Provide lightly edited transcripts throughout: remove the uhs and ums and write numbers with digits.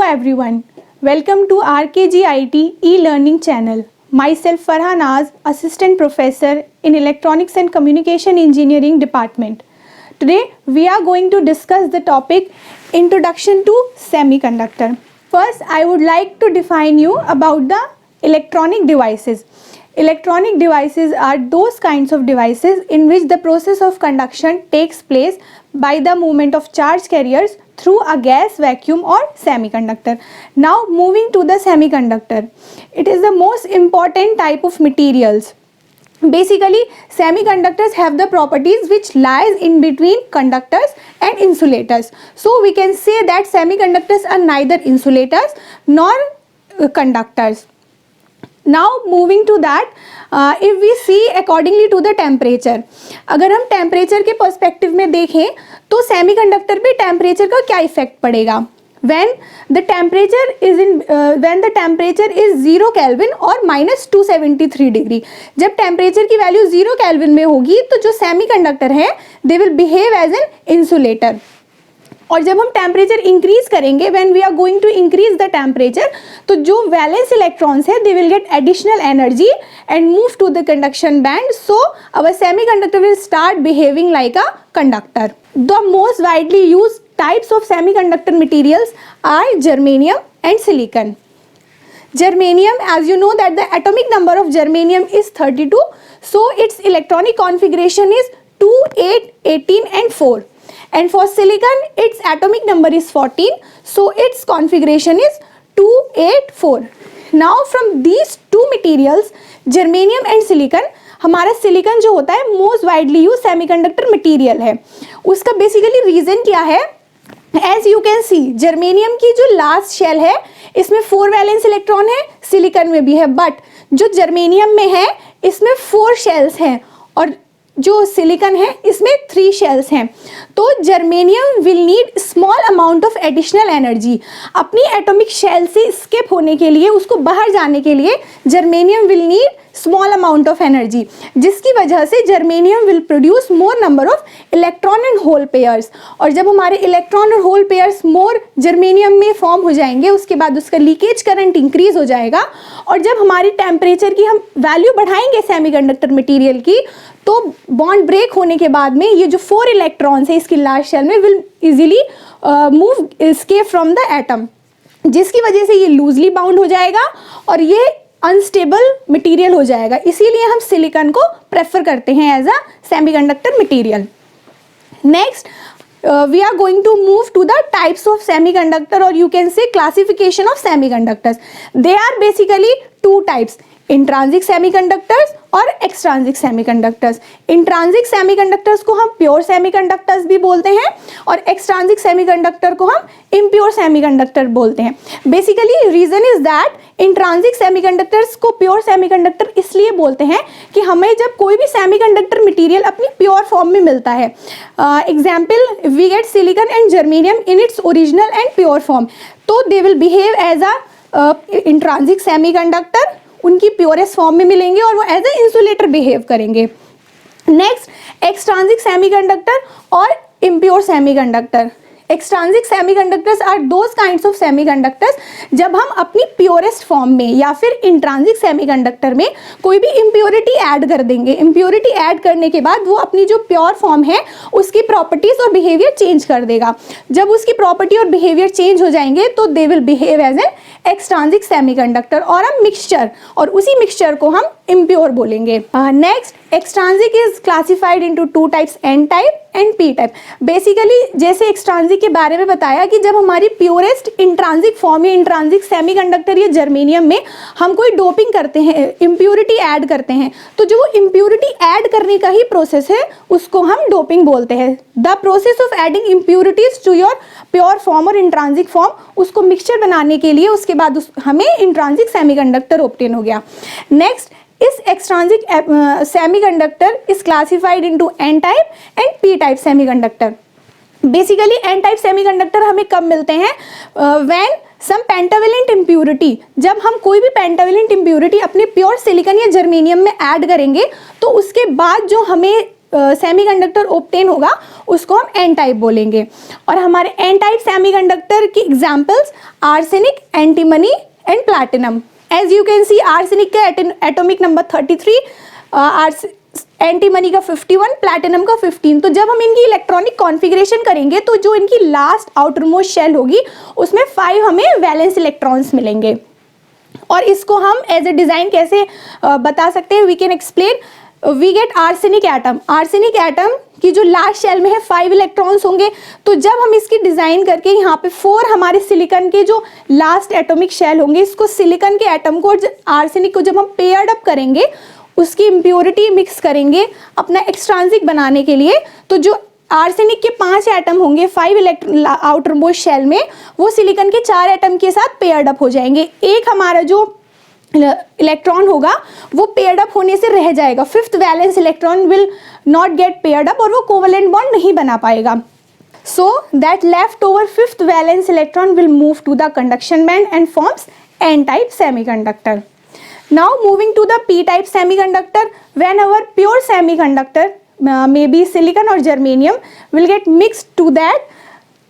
everyone, welcome to RKGIT e-learning channel. Myself Farha Naz, Assistant Professor in Electronics and Communication Engineering Department. Today we are going to discuss the topic Introduction to Semiconductor. First, I would like to define you about the electronic devices. Electronic devices are those kinds of devices in which the process of conduction takes place by the movement of charge carriers through a gas, vacuum or semiconductor. Now moving to the semiconductor. It is the most important type of materials. Basically, semiconductors have the properties which lies in between conductors and insulators. So we can say that semiconductors are neither insulators nor conductors. Now moving to that, if we see accordingly to the temperature, अगर हम temperature के perspective में देखें तो semiconductor पे temperature का क्या effect पड़ेगा. when the temperature is 0 Kelvin और -273 डिग्री, जब टेम्परेचर की वैल्यू 0 केल्विन में होगी तो जो सेमीकंडक्टर है they will behave as an insulator. और जब हम टेम्परेचर इंक्रीज करेंगे, when we are going to increase the temperature, तो जो वैलेंस इलेक्ट्रॉन्स है they will get additional energy and move to the conduction band. So our semiconductor will start behaving like a conductor. The most widely used types of semiconductor materials are germanium and silicon. Germanium, as you know that the atomic number of germanium is 32, so its electronic configuration is 2, 8, 18 and 4. And for silicon, its atomic number is 14, so its configuration is 2, 8, 4. Now from these two materials, germanium and silicon, हमारा silicon जो होता है most widely use semiconductor material है. उसका basically reason क्या है? As you can see, germanium की जो लास्ट शेल है इसमें 4 वैलेंस इलेक्ट्रॉन है, सिलिकॉन में भी है, बट जो जर्मेनियम में है इसमें 4 शेल्स हैं और जो सिलिकॉन है इसमें 3 शेल्स हैं. तो germanium will need small amount of additional energy. अपनी एटॉमिक शेल से स्केप होने के लिए, उसको बाहर जाने के लिए germanium will need small amount of energy, जिसकी वजह से germanium will produce more number of electron and hole pairs. और जब हमारे इलेक्ट्रॉन और होल पेयर्स मोर जर्मेनियम में फॉर्म हो जाएंगे, उसके बाद उसका लीकेज करंट इंक्रीज हो जाएगा. और जब हमारी टेम्परेचर की हम वैल्यू बढ़ाएंगे सेमीकंडक्टर मटेरियल की, तो बॉन्ड ब्रेक होने के बाद में ये जो 4 इलेक्ट्रॉन्स है इसकी लास्ट शेल में will easily move escape from the atom, जिसकी वजह से ये लूजली बाउंड हो जाएगा और ये अनस्टेबल मटेरियल हो जाएगा. इसीलिए हम सिलिकॉन को प्रेफर करते हैं as a semiconductor material. Next we are going to move to the types of semiconductor, or you can say classification of semiconductors. They are basically 2 types, intrinsic semiconductors और एक्सट्रांजिक semiconductors. Intrinsic semiconductors को हम pure semiconductors भी बोलते हैं और एक्सट्रांजिक semiconductor को हम impure semiconductor बोलते हैं. Basically reason is that intrinsic semiconductors को प्योर सेमीकंडक्टर इसलिए बोलते हैं कि हमें जब कोई भी सेमीकंडक्टर मटेरियल अपनी प्योर फॉर्म में मिलता है, example we get silicon and germanium in its original and pure form, तो they will behave as a intrinsic semiconductor, उनकी प्योरेस्ट फॉर्म में मिलेंगे और वो एज ए इंसुलेटर बिहेव करेंगे. नेक्स्ट, एक्सट्रांजिक सेमीकंडक्टर और impure semiconductor. Extrinsic semiconductors are those kinds of semiconductors जब हम अपनी प्योरेस्ट फॉर्म में या फिर इंट्रांजिक सेमीकंडक्टर में कोई भी इम्प्योरिटी ऐड कर देंगे. इम्प्योरिटी ऐड करने के बाद वो अपनी जो प्योर फॉर्म है उसकी प्रॉपर्टीज और बिहेवियर चेंज कर देगा. जब उसकी प्रॉपर्टी और बिहेवियर चेंज हो जाएंगे तो they will behave as an extrinsic semiconductor और अ मिक्सचर, और उसी मिक्सचर को हम इम्प्योर बोलेंगे. Next, extrinsic is classified into 2 types, N type and P type. Basically जैसे एक्सट्रांजिक के बारे में बताया कि जब हमारी प्योरेस्ट इंट्रांजिक फॉर्म या इंट्रांजिक सेमीकंडक्टर या जर्मेनियम में हम कोई डोपिंग करते हैं, इम्प्योरिटी ऐड करते हैं, तो जो इम्प्योरिटी ऐड करने का ही प्रोसेस है उसको हम डोपिंग बोलते हैं. The process of adding impurities to your pure form और इंट्रांजिक फॉर्म, उसको मिक्सचर बनाने के लिए उसके बाद हमें इंट्रांजिक सेमीकंडक्टर ऑब्टेन हो गया. नेक्स्ट, इस extrinsic semiconductor is classified into N type and P type semiconductor. Basically N type semiconductor हमें कब मिलते हैं? व्हेन सम पेंटावेलेंट इम्प्योरिटी, जब हम कोई भी पेंटावेलेंट इम्प्योरिटी अपने प्योर सिलिकॉन या जर्मेनियम में ऐड करेंगे तो उसके बाद जो हमें सेमीकंडक्टर ऑब्टेन होगा उसको हम एन टाइप बोलेंगे। और हमारे एन टाइप सेमीकंडक्टर की examples arsenic, antimony and platinum. As you can see arsenic का एटॉमिक नंबर 33, एंटीमनी का 51, प्लैटिनम का 15। तो जब हम इनकी इलेक्ट्रॉनिक कॉन्फ़िगरेशन करेंगे तो जो इनकी लास्ट आउटरमोस्ट शेल होगी उसमें 5 हमें वैलेंस इलेक्ट्रॉन्स मिलेंगे। और इसको हम एज ए डिज़ाइन कैसे बता सकते हैं, we can explain. We get arsenic atom. Arsenic atom की जो लास्ट शेल में है 5 इलेक्ट्रॉन्स होंगे। तो जब हम इसकी डिज़ाइन करके यहाँ पे 4 हमारे सिलिकॉन के जो लास्ट एटॉमिक शेल होंगे, इसको सिलिकॉन के एटम को आर्सेनिक को जब हम पेयर्ड अप करेंगे, उसकी इम्प्योरिटी मिक्स करेंगे अपना एक्सट्रांसिक बनाने के लिए, तो जो आर्सेनिक के 5 एटम होंगे 5 आउटर मोस्ट शेल में, वो सिलिकॉन के 4 एटम के साथ पेयर्ड अप हो जाएंगे। एक हमारा जो इलेक्ट्रॉन होगा वो पेयर्ड अप होने से रह जाएगा, 5th valence electron will not get paired up और वो कोवेलेंट बॉन्ड नहीं बना पाएगा। So that left over 5th valence electron will move to the conduction band and forms N type semiconductor. Now moving to the p-type semiconductor, whenever pure semiconductor maybe silicon or germanium will get mixed to that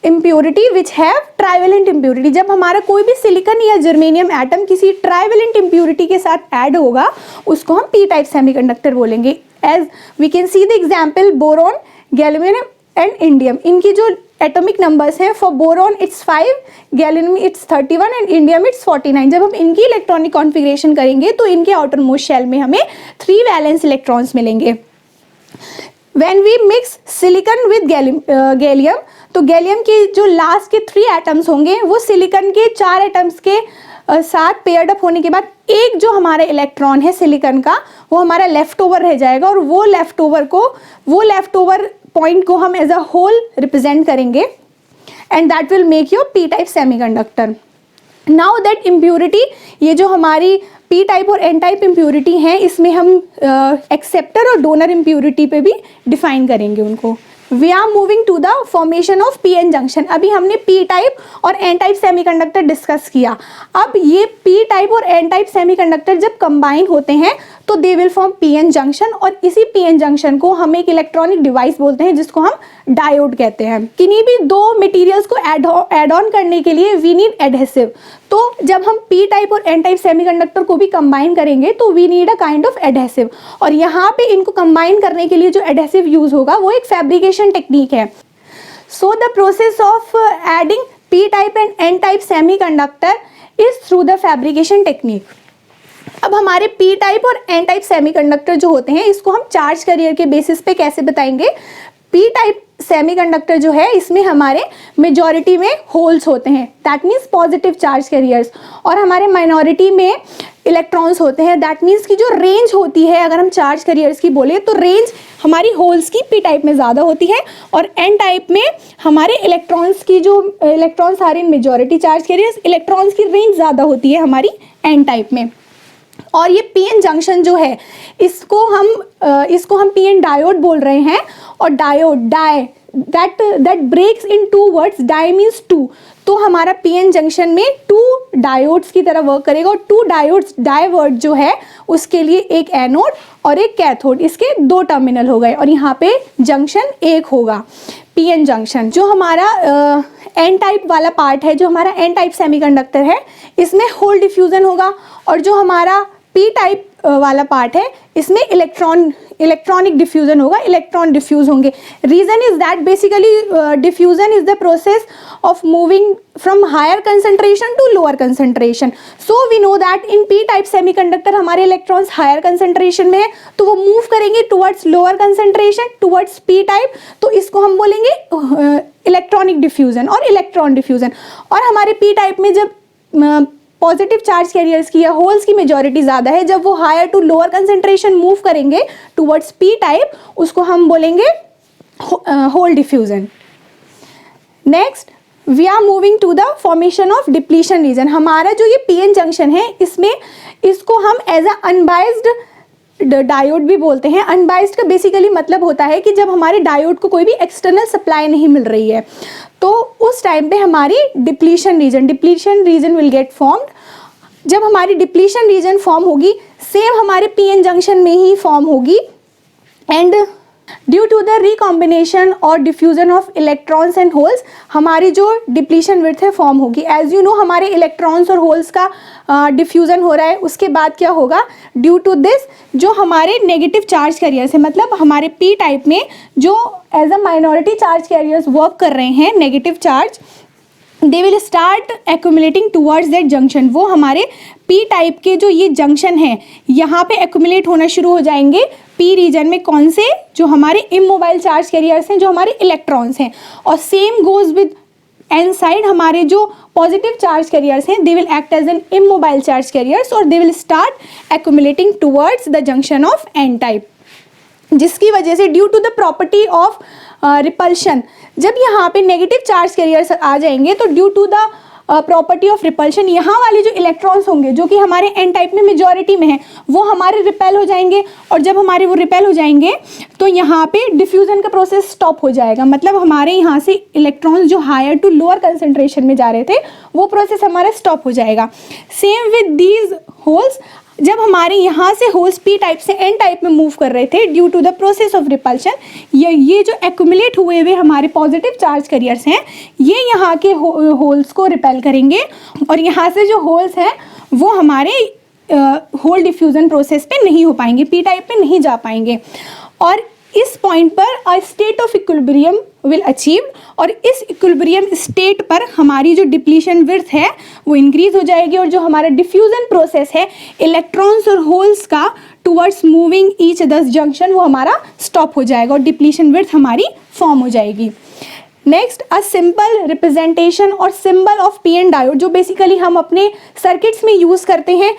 impurity which have trivalent impurity। जब हमारा कोई भी silicon या germanium atom किसी trivalent impurity के साथ add होगा उसको हम पी टाइप सेमीकंडक्टर बोलेंगे। As we can see the example boron, gallium and indium. इनकी जो एटॉमिक नंबर्स हैं, for boron it's 5, gallium it's 31 and indium it's 49। जब हम इनकी इलेक्ट्रॉनिक कॉन्फ़िगरेशन करेंगे तो इनके आउटर मोस्ट शेल में हमें 3 वैलेंस इलेक्ट्रॉन्स मिलेंगे। When we mix silicon with gallium, तो गैलियम के जो लास्ट के 3 एटम्स होंगे वो सिलिकॉन के 4 एटम्स के साथ पेयर्ड अप होने के बाद एक जो हमारा इलेक्ट्रॉन है सिलिकॉन का वो हमारा लेफ्ट ओवर रह जाएगा, और वो लेफ्ट ओवर पॉइंट को हम एज अ होल रिप्रेजेंट करेंगे and that will make your P type semiconductor. Now that impurity, ये जो हमारी पी टाइप और एन टाइप इम्प्योरिटी हैं, इसमें हम एक्सेप्टर और डोनर इम्प्योरिटी पे भी डिफाइन करेंगे उनको। We are moving to the formation of P N junction. अभी हमने पी टाइप और एन टाइप सेमीकंडक्टर डिस्कस किया। अब ये पी टाइप और एन टाइप सेमीकंडक्टर जब कंबाइन होते हैं तो they will form P N junction, और इसी पी एन जंक्शन को हम एक इलेक्ट्रॉनिक डिवाइस बोलते हैं जिसको हम डायोड कहते हैं। किन्हीं भी 2 मटेरियल्स को ऐड ऑन करने के लिए वी नीड एडहेसिव। तो जब हम पी टाइप और एन टाइप सेमीकंडक्टर को भी कंबाइन करेंगे तो we need a kind of adhesive, और यहाँ पे इनको कंबाइन करने के लिए जो एडहेसिव यूज होगा वो एक फैब्रिकेशन टेक्निक है। So the process of adding P type and N type semiconductor is through the fabrication technique. अब हमारे पी टाइप और एन टाइप सेमीकंडक्टर जो होते हैं इसको हम चार्ज कैरियर के बेसिस पे कैसे बताएंगे। पी टाइप सेमीकंडक्टर जो है इसमें हमारे मेजॉरिटी में होल्स होते हैं, that means positive charge carriers, और हमारे माइनॉरिटी में इलेक्ट्रॉन्स होते हैं, दैट मीन्स की जो रेंज होती है अगर हम चार्ज कैरियर्स की बोले तो रेंज हमारी होल्स की पी टाइप में ज़्यादा होती है, और एन टाइप में हमारे इलेक्ट्रॉन्स की जो electrons are in majority charge carriers, electrons की रेंज ज़्यादा होती है हमारी एन टाइप में। और ये पी एन जंक्शन जो है इसको हम पी एन डायोड बोल रहे हैं, और diode that breaks in 2 words, di means 2, तो हमारा पी एन जंक्शन में 2 डायोड्स की तरह वर्क करेगा, और 2 डायोड्स, डाई वर्ड जो है उसके लिए एक एनोड और एक कैथोड, इसके 2 टर्मिनल हो गए, और यहाँ पे जंक्शन एक होगा पी एन जंक्शन। जो हमारा एन टाइप वाला पार्ट है, जो हमारा एन टाइप सेमीकंडक्टर है, इसमें होल डिफ्यूजन होगा, और जो हमारा पी टाइप वाला पार्ट है इसमें इलेक्ट्रॉनिक डिफ्यूजन होगा, इलेक्ट्रॉन डिफ्यूज होंगे। Reason is that basically diffusion is the process of moving from higher concentration to lower concentration. So we know that in P type semiconductor हमारे electrons higher concentration में है तो वो move करेंगे towards lower concentration, towards P type, तो इसको हम बोलेंगे इलेक्ट्रॉनिक डिफ्यूजन और इलेक्ट्रॉन डिफ्यूजन। और हमारे पी टाइप में जब पॉजिटिव चार्ज कैरियर्स की या होल्स की मेजॉरिटी ज़्यादा है, जब वो higher to lower concentration move करेंगे टुवर्ड्स पी टाइप, उसको हम बोलेंगे hole diffusion. Next we are moving to the formation of depletion region. हमारा जो ये पी एन जंक्शन है इसमें इसको हम एज अ अनबाइज्ड डायोड भी बोलते हैं। अनबाइज्ड का बेसिकली मतलब होता है कि जब हमारे डायोड को कोई भी एक्सटर्नल सप्लाई नहीं मिल रही है तो उस टाइम पे हमारी depletion region will get formed. जब हमारी डिप्लीशन रीजन फॉर्म होगी सेम हमारे पी एन जंक्शन में ही फॉर्म होगी, and due to the recombination और diffusion of electrons and holes हमारी जो डिप्लीशन विड्थ है फॉर्म होगी। एज यू नो हमारे इलेक्ट्रॉन्स और होल्स का डिफ्यूजन हो रहा है, उसके बाद क्या होगा, ड्यू टू दिस जो हमारे नेगेटिव चार्ज कैरियर्स है, मतलब हमारे पी टाइप में जो as a minority charge carriers work कर रहे हैं negative charge, they will start accumulating towards that junction. वो हमारे पी टाइप के जो ये जंक्शन है यहाँ पे एक्यूमुलेट होना शुरू हो जाएंगे पी रीजन में। कौन से, जो हमारे इमोबाइल चार्ज कैरियर्स हैं, जो हमारे इलेक्ट्रॉन्स हैं। और same goes with N side, हमारे जो पॉजिटिव चार्ज कैरियर्स हैं they will act as an immobile charge carriers और they will start accumulating towards the junction of N type, जिसकी वजह से due to the property of repulsion, जब यहाँ पे नेगेटिव चार्ज कैरियर्स आ जाएंगे तो due to the property of repulsion यहाँ वाले जो इलेक्ट्रॉन्स होंगे जो कि हमारे एन टाइप में मेजॉरिटी में है वो हमारे रिपेल हो जाएंगे। और जब हमारे वो रिपेल हो जाएंगे तो यहाँ पे डिफ्यूजन का प्रोसेस स्टॉप हो जाएगा, मतलब हमारे यहाँ से इलेक्ट्रॉन्स जो हायर टू लोअर कंसंट्रेशन में जा रहे थे वो प्रोसेस हमारा स्टॉप हो जाएगा। सेम विद दीज होल्स, जब हमारे यहाँ से होल्स पी टाइप से एन टाइप में मूव कर रहे थे due to the process of repulsion, ये जो एक्यूमुलेट हुए हुए हमारे पॉजिटिव चार्ज कैरियर्स हैं ये यहाँ के होल्स को रिपेल करेंगे और यहाँ से जो होल्स हैं वो हमारे होल डिफ्यूजन प्रोसेस पे नहीं हो पाएंगे, पी टाइप पे नहीं जा पाएंगे। और इस पॉइंट पर a state of equilibrium will achieved, और इस इक्विलिब्रियम स्टेट पर हमारी जो डिप्लीशन विड्थ है वो इंक्रीज हो जाएगी और जो हमारा डिफ्यूजन प्रोसेस है इलेक्ट्रॉन्स और होल्स का towards moving each others junction वो हमारा स्टॉप हो जाएगा और डिप्लीशन विड्थ हमारी फॉर्म हो जाएगी। नेक्स्ट, अ सिंपल रिप्रेजेंटेशन और symbol of P N diode जो बेसिकली हम अपने सर्किट्स में यूज़ करते हैं।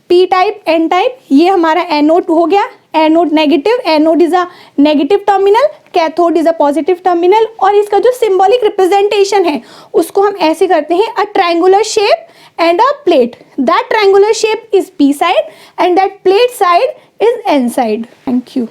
पी टाइप, एन टाइप, ये हमारा एनोड हो गया, anode negative, anode is a negative terminal, cathode is a positive terminal. और इसका जो सिंबॉलिक रिप्रेजेंटेशन है उसको हम ऐसे करते हैं, a triangular shape and a plate, that triangular shape is P side and that plate side is an side. Thank you.